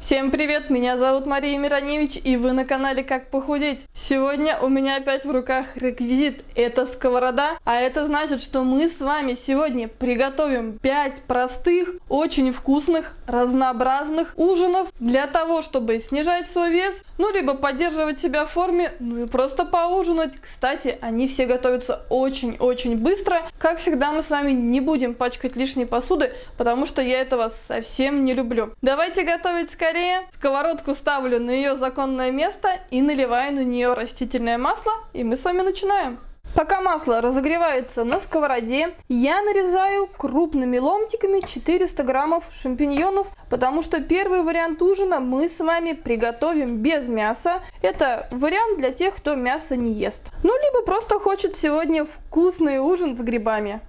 Всем привет, меня зовут Мария Мироневич, и вы на канале Как похудеть. Сегодня у меня опять в руках реквизит, это сковорода, а это значит, что мы с вами сегодня приготовим 5 простых, очень вкусных, разнообразных ужинов для того, чтобы снижать свой вес, ну либо поддерживать себя в форме, ну и просто поужинать. Кстати, они все готовятся очень-очень быстро. Как всегда, мы с вами не будем пачкать лишней посуды, потому что я этого совсем не люблю. Давайте готовить скорее. Сковородку ставлю на ее законное место и наливаю на нее растительное масло, и мы с вами начинаем. Пока масло разогревается на сковороде, я нарезаю крупными ломтиками 400 граммов шампиньонов, потому что первый вариант ужина мы с вами приготовим без мяса. Это вариант для тех, кто мясо не ест. Ну, либо просто хочет сегодня вкусный ужин с грибами.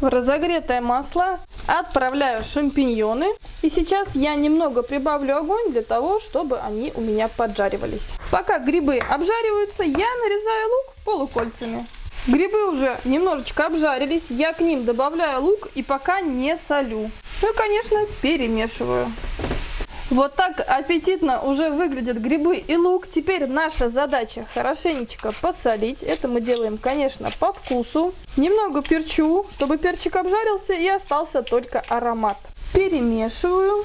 В разогретое масло отправляю шампиньоны. И сейчас я немного прибавлю огонь для того, чтобы они у меня поджаривались. Пока грибы обжариваются, я нарезаю лук полукольцами. Грибы уже немножечко обжарились, я к ним добавляю лук и пока не солю. Ну и, конечно, перемешиваю. Вот так аппетитно уже выглядят грибы и лук. Теперь наша задача хорошенечко посолить. Это мы делаем, конечно, по вкусу. Немного перчу, чтобы перчик обжарился и остался только аромат. Перемешиваю.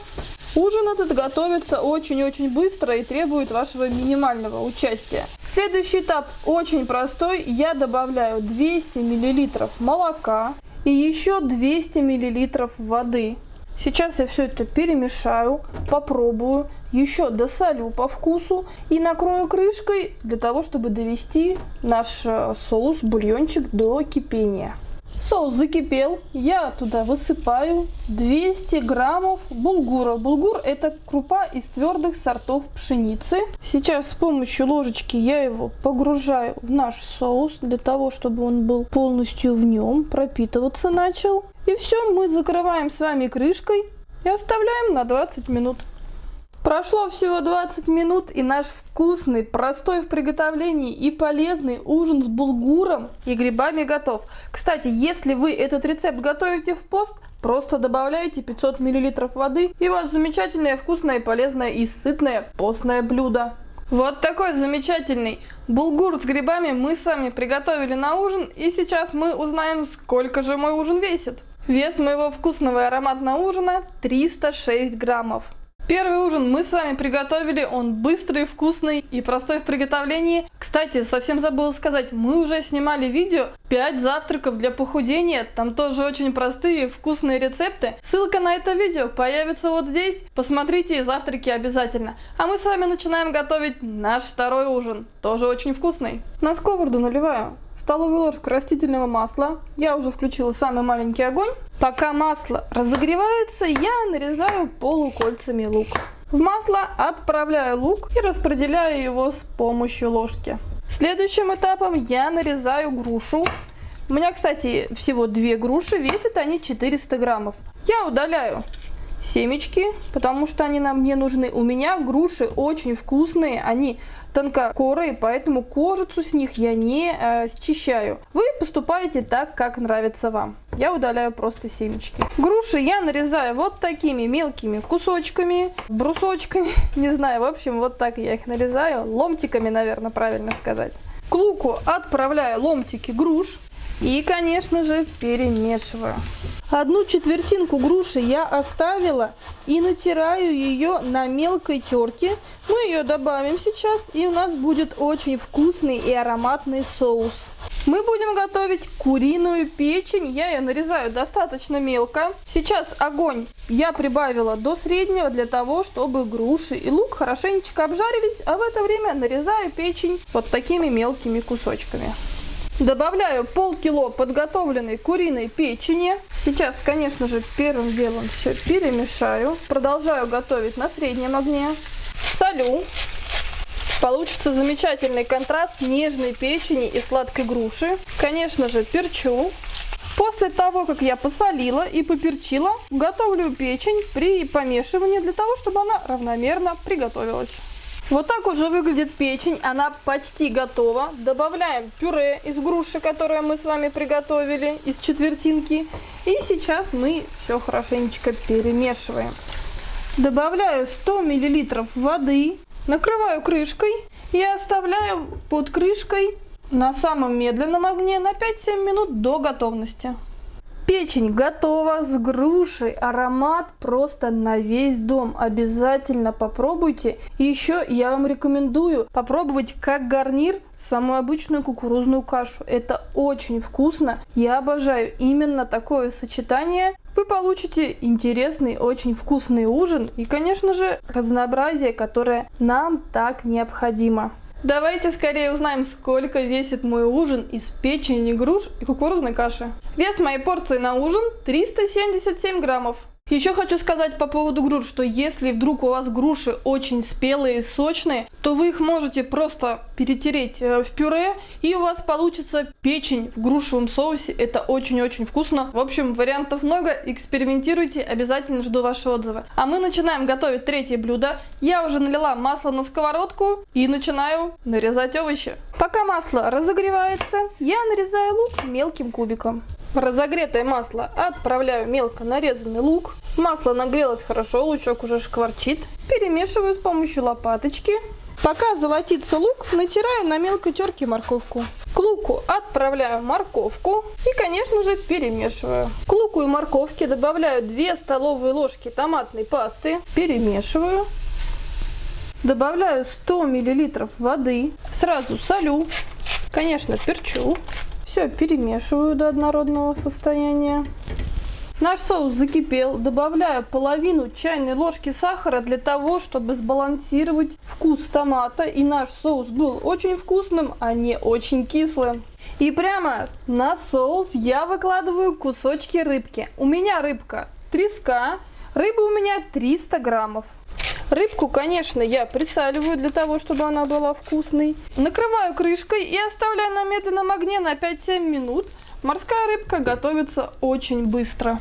Ужин этот готовится очень-очень быстро и требует вашего минимального участия. Следующий этап очень простой. Я добавляю 200 мл молока и еще 200 мл воды. Сейчас я все это перемешаю, попробую, еще досолю по вкусу и накрою крышкой для того, чтобы довести наш соус, бульончик до кипения. Соус закипел, я туда высыпаю 200 граммов булгура. Булгур – это крупа из твердых сортов пшеницы. Сейчас с помощью ложечки я его погружаю в наш соус, для того, чтобы он был полностью в нем, пропитываться начал. И все, мы закрываем с вами крышкой и оставляем на 20 минут. Прошло всего 20 минут, и наш вкусный, простой в приготовлении и полезный ужин с булгуром и грибами готов. Кстати, если вы этот рецепт готовите в пост, просто добавляйте 500 мл воды, и у вас замечательное, вкусное, полезное и сытное постное блюдо. Вот такой замечательный булгур с грибами мы с вами приготовили на ужин, и сейчас мы узнаем, сколько же мой ужин весит. Вес моего вкусного и ароматного ужина 306 граммов. Первый ужин мы с вами приготовили, он быстрый, вкусный и простой в приготовлении. Кстати, совсем забыла сказать, мы уже снимали видео 5 завтраков для похудения, там тоже очень простые, вкусные рецепты. Ссылка на это видео появится вот здесь, посмотрите завтраки обязательно. А мы с вами начинаем готовить наш второй ужин, тоже очень вкусный. На сковороду наливаю столовую ложку растительного масла. Я уже включила самый маленький огонь. Пока масло разогревается, я нарезаю полукольцами лук. В масло отправляю лук и распределяю его с помощью ложки. Следующим этапом я нарезаю грушу. У меня, кстати, всего 2 груши, весят они 400 граммов. Я удаляю семечки, потому что они нам не нужны. У меня груши очень вкусные, они тонкокорые, поэтому кожицу с них я не счищаю. Вы поступаете так, как нравится вам. Я удаляю просто семечки. Груши я нарезаю вот такими мелкими кусочками, брусочками, не знаю, в общем, вот так я их нарезаю, ломтиками, наверное, правильно сказать. К луку отправляю ломтики груш и, конечно же, перемешиваю. 1/4 груши я оставила и натираю ее на мелкой терке. Мы ее добавим сейчас, и у нас будет очень вкусный и ароматный соус. Мы будем готовить куриную печень. Я ее нарезаю достаточно мелко. Сейчас огонь я прибавила до среднего для того, чтобы груши и лук хорошенечко обжарились, а в это время нарезаю печень вот такими мелкими кусочками. Добавляю полкило подготовленной куриной печени. Сейчас, конечно же, первым делом все перемешаю. Продолжаю готовить на среднем огне. Солю. Получится замечательный контраст нежной печени и сладкой груши. Конечно же, перчу. После того, как я посолила и поперчила, готовлю печень при помешивании для того, чтобы она равномерно приготовилась. Вот так уже выглядит печень, она почти готова. Добавляем пюре из груши, которое мы с вами приготовили, из четвертинки. И сейчас мы все хорошенечко перемешиваем. Добавляю 100 мл воды, накрываю крышкой и оставляю под крышкой на самом медленном огне на 5-7 минут до готовности. Печень готова, с грушей, аромат просто на весь дом. Обязательно попробуйте. И еще я вам рекомендую попробовать как гарнир самую обычную кукурузную кашу. Это очень вкусно. Я обожаю именно такое сочетание. Вы получите интересный, очень вкусный ужин и, конечно же, разнообразие, которое нам так необходимо. Давайте скорее узнаем, сколько весит мой ужин из печени груш и кукурузной каши. Вес моей порции на ужин 377 граммов. Еще хочу сказать по поводу груш, что если вдруг у вас груши очень спелые и сочные, то вы их можете просто перетереть в пюре, и у вас получится печень в грушевом соусе. Это очень-очень вкусно. В общем, вариантов много, экспериментируйте, обязательно жду ваши отзывы. А мы начинаем готовить третье блюдо. Я уже налила масло на сковородку и начинаю нарезать овощи. Пока масло разогревается, я нарезаю лук мелким кубиком. В разогретое масло отправляю мелко нарезанный лук. Масло нагрелось хорошо, лучок уже шкварчит. Перемешиваю с помощью лопаточки. Пока золотится лук, натираю на мелкой терке морковку. К луку отправляю морковку и, конечно же, перемешиваю. К луку и морковке добавляю 2 столовые ложки томатной пасты. Перемешиваю. Добавляю 100 мл воды. Сразу солю. Конечно, перчу. Все перемешиваю до однородного состояния. Наш соус закипел. Добавляю половину чайной ложки сахара для того, чтобы сбалансировать вкус томата. И наш соус был очень вкусным, а не очень кислым. И прямо на соус я выкладываю кусочки рыбки. У меня рыбка треска. Рыба у меня 300 граммов. Рыбку, конечно, я присаливаю для того, чтобы она была вкусной. Накрываю крышкой и оставляю на медленном огне на 5-7 минут. Морская рыбка готовится очень быстро.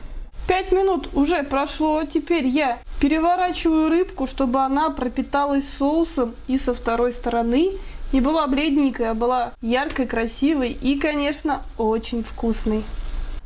5 минут уже прошло. Теперь я переворачиваю рыбку, чтобы она пропиталась соусом и со второй стороны. Не была бледненькой, а была яркой, красивой и, конечно, очень вкусной.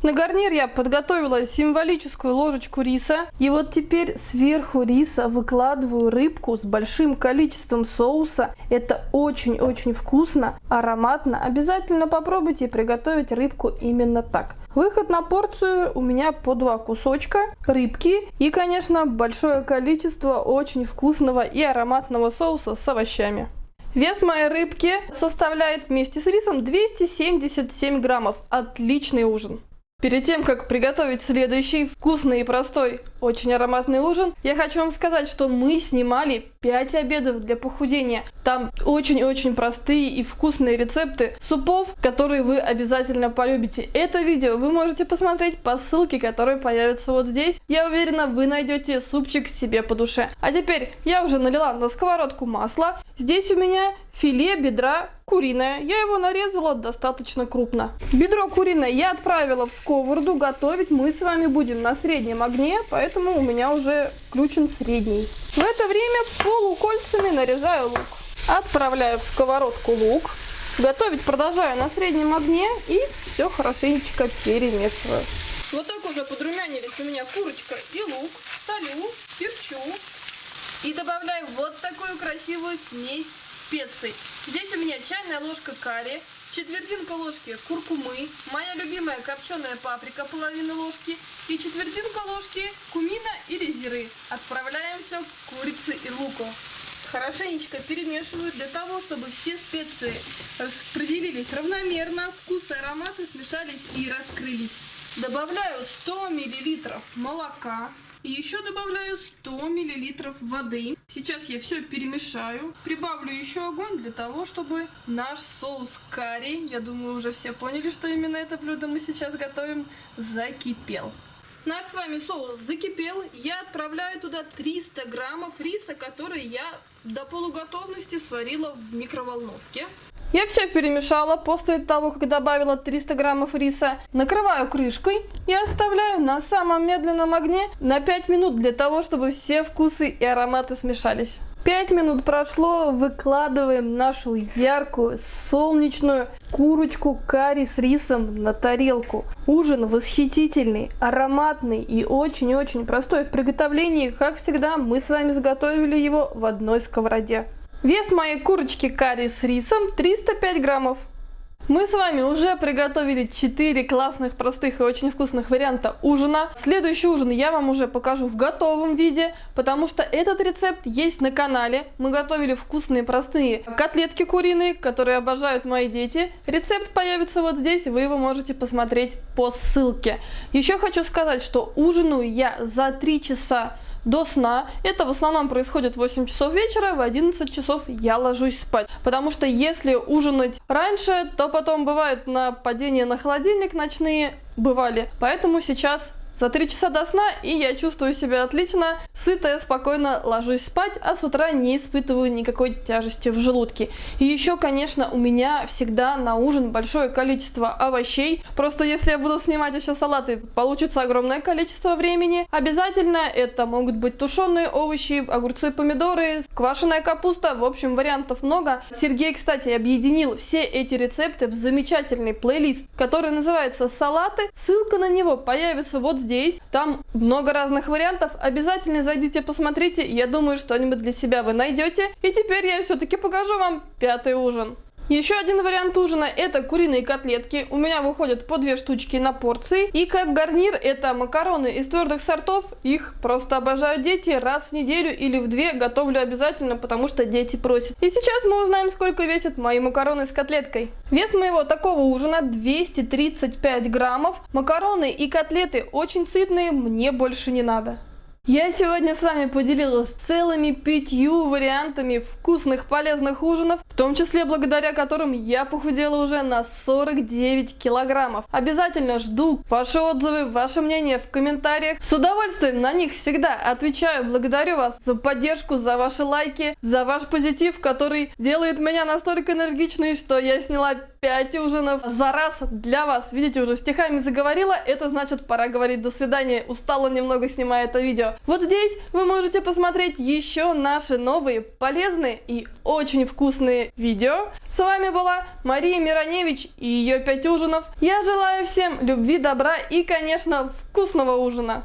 На гарнир я подготовила символическую ложечку риса. И вот теперь сверху риса выкладываю рыбку с большим количеством соуса. Это очень-очень вкусно, ароматно. Обязательно попробуйте приготовить рыбку именно так. Выход на порцию у меня по 2 кусочка рыбки и, конечно, большое количество очень вкусного и ароматного соуса с овощами. Вес моей рыбки составляет вместе с рисом 277 граммов. Отличный ужин. Перед тем, как приготовить следующий вкусный и простой, очень ароматный ужин, я хочу вам сказать, что мы снимали 5 обедов для похудения. Там очень-очень простые и вкусные рецепты супов, которые вы обязательно полюбите. Это видео вы можете посмотреть по ссылке, которая появится вот здесь. Я уверена, вы найдете супчик себе по душе. А теперь я уже налила на сковородку масло. Здесь у меня филе бедра куриное. Я его нарезала достаточно крупно. Бедро куриное я отправила в сковороду. Готовить мы с вами будем на среднем огне, поэтому у меня уже включен средний. В это время полукольцами нарезаю лук. Отправляю в сковородку лук. Готовить продолжаю на среднем огне и все хорошенечко перемешиваю. Вот так уже подрумянились у меня курочка и лук. Солю, перчу. И добавляю вот такую красивую смесь специй. Здесь у меня чайная ложка карри, четвертинка ложки куркумы, моя любимая копченая паприка половина ложки и четвертинка ложки кумина или зиры. Отправляем все к курице и луку. Хорошенечко перемешиваю для того, чтобы все специи распределились равномерно, вкус и ароматы смешались и раскрылись. Добавляю 100 мл молока. И еще добавляю 100 мл воды. Сейчас я все перемешаю. Прибавлю еще огонь для того, чтобы наш соус карри, я думаю, уже все поняли, что именно это блюдо мы сейчас готовим, закипел. Наш с вами соус закипел. Я отправляю туда 300 граммов риса, который я до полуготовности сварила в микроволновке. Я все перемешала после того, как добавила 300 граммов риса. Накрываю крышкой и оставляю на самом медленном огне на 5 минут для того, чтобы все вкусы и ароматы смешались. 5 минут прошло, выкладываем нашу яркую, солнечную курочку карри с рисом на тарелку. Ужин восхитительный, ароматный и очень-очень простой в приготовлении. Как всегда, мы с вами заготовили его в одной сковороде. Вес моей курочки карри с рисом 305 граммов. Мы с вами уже приготовили 4 классных, простых и очень вкусных варианта ужина. Следующий ужин я вам уже покажу в готовом виде, потому что этот рецепт есть на канале. Мы готовили вкусные, простые котлетки куриные, которые обожают мои дети. Рецепт появится вот здесь, вы его можете посмотреть по ссылке. Еще хочу сказать, что ужинаю я за 3 часа до сна. Это в основном происходит в 8 часов вечера, в 11 часов я ложусь спать. Потому что если ужинать раньше, то потом бывают нападения на холодильник ночные, бывали. Поэтому сейчас за 3 часа до сна, и я чувствую себя отлично, сытая, спокойно ложусь спать, а с утра не испытываю никакой тяжести в желудке. И еще, конечно, у меня всегда на ужин большое количество овощей. Просто если я буду снимать еще салаты, получится огромное количество времени. Обязательно это могут быть тушеные овощи, огурцы, помидоры, квашеная капуста. В общем, вариантов много. Сергей, кстати, объединил все эти рецепты в замечательный плейлист, который называется «Салаты». Ссылка на него появится вот здесь. Там много разных вариантов. Обязательно зайдите, посмотрите. Я думаю, что-нибудь для себя вы найдете. И теперь я все-таки покажу вам 5-й ужин. Еще один вариант ужина — это куриные котлетки. У меня выходят по 2 штучки на порции. И как гарнир это макароны из твердых сортов. Их просто обожают дети. Раз в неделю или в 2 готовлю обязательно, потому что дети просят. И сейчас мы узнаем, сколько весят мои макароны с котлеткой. Вес моего такого ужина 235 граммов. Макароны и котлеты очень сытные, мне больше не надо. Я сегодня с вами поделилась целыми 5 вариантами вкусных, полезных ужинов, в том числе благодаря которым я похудела уже на 49 килограммов. Обязательно жду ваши отзывы, ваше мнение в комментариях. С удовольствием на них всегда отвечаю. Благодарю вас за поддержку, за ваши лайки, за ваш позитив, который делает меня настолько энергичной, что я сняла 5 ужинов за раз для вас. Видите, уже стихами заговорила, это значит, пора говорить до свидания. Устала немного, снимая это видео. Вот здесь вы можете посмотреть еще наши новые, полезные и очень вкусные видео. С вами была Мария Мироневич и ее 5 ужинов. Я желаю всем любви, добра и, конечно, вкусного ужина.